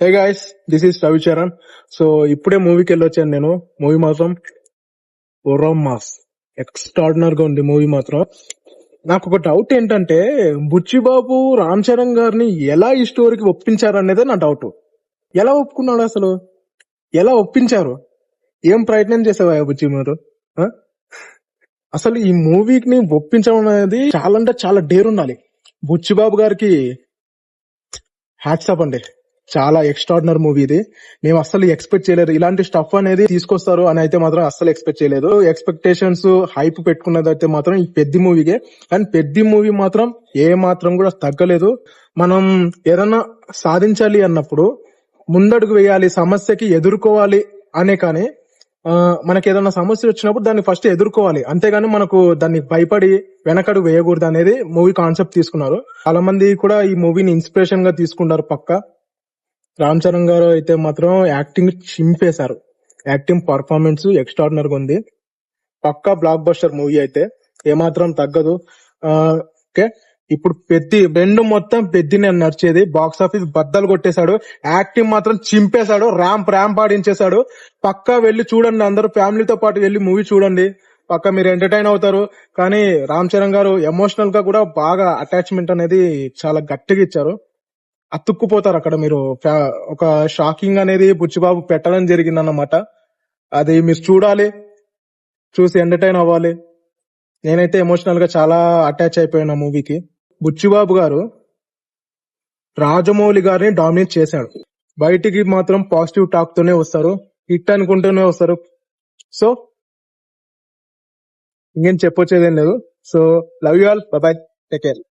Hey guys, this is Ravicharan. So ఇప్పుడే మూవీకి వెళ్ళొచ్చాను నేను. మూవీ మాత్రం మాస్ ఎక్స్ట్రాడినర్ గా ఉంది మూవీ మాత్రం. నాకు ఒక డౌట్ ఏంటంటే, బుచ్చిబాబు రామ్ చరణ్ గారిని ఎలా ఈ స్టోరీకి ఒప్పించారు అనేది నా డౌట్. ఎలా ఒప్పుకున్నాడు అసలు? ఎలా ఒప్పించారు? ఏం ప్రయత్నం చేసావా బుచ్చి మీరు? ఆ? అసలు ఈ మూవీని ఒప్పించడం అనేది చాలా అంటే చాలా డేర్ ఉండాలి. బుచ్చిబాబు గారికి హ్యాట్స్ ఆఫ్ అండి. చాలా ఎక్స్ట్రాడినర్ మూవీ ఇది. మేము అస్సలు ఎక్స్పెక్ట్ చేయలేదు ఇలాంటి స్టఫ్ అనేది తీసుకొస్తారు అని అయితే మాత్రం అస్సలు ఎక్స్పెక్ట్ చేయలేదు. ఎక్స్పెక్టేషన్స్ హైప్ పెట్టుకున్నది అయితే మాత్రం ఈ పెద్ద మూవీకే. కానీ పెద్ద మూవీ మాత్రం ఏ మాత్రం కూడా తగ్గలేదు. మనం ఏదన్నా సాధించాలి అన్నప్పుడు ముందడుగు వేయాలి, సమస్యకి ఎదుర్కోవాలి అనే. కానీ మనకి ఏదైనా సమస్య వచ్చినప్పుడు దాన్ని ఫస్ట్ ఎదుర్కోవాలి, అంతేగాని మనకు దాన్ని భయపడి వెనకడుగు వేయకూడదు అనేది మూవీ కాన్సెప్ట్ తీసుకున్నారు. చాలా మంది కూడా ఈ మూవీని ఇన్స్పిరేషన్ గా తీసుకుంటారు. పక్క రామ్ చరణ్ గారు అయితే మాత్రం యాక్టింగ్ చింపేశారు. యాక్టింగ్ పర్ఫార్మెన్స్ ఎక్స్ట్రాడినర్ గా ఉంది. పక్కా బ్లాక్ బస్టర్ మూవీ అయితే ఏమాత్రం తగ్గదు. ఓకే, ఇప్పుడు రెండు మొత్తం పెద్దినే నడిచేది. బాక్స్ ఆఫీస్ బద్దలు కొట్టేశాడు. యాక్టింగ్ మాత్రం చింపేశాడు. ర్యాంప్ ఆడించేశాడు. పక్కా వెళ్ళి చూడండి, అందరూ ఫ్యామిలీతో పాటు వెళ్ళి మూవీ చూడండి. పక్కా మీరు ఎంటర్టైన్ అవుతారు. కానీ రామ్ చరణ్ గారు ఎమోషనల్ గా కూడా బాగా అటాచ్మెంట్ అనేది చాలా గట్టిగా ఇచ్చారు. అతుక్కుపోతారు అక్కడ మీరు. ఒక షాకింగ్ అనేది బుచ్చిబాబు పెట్టడం జరిగిందన్నమాట. అది మీరు చూడాలి, చూసి ఎంటర్టైన్ అవ్వాలి. నేనైతే ఎమోషనల్ గా చాలా అటాచ్ అయిపోయిన మూవీకి. బుచ్చిబాబు గారు రాజమౌళి గారిని డామినేట్ చేశాడు. బయటికి మాత్రం పాజిటివ్ టాక్ తోనే వస్తారు, హిట్ అనుకుంటూనే వస్తారు. సో ఇంకేం చెప్పొచ్చేదేం లేదు. So love you all, by by, take care.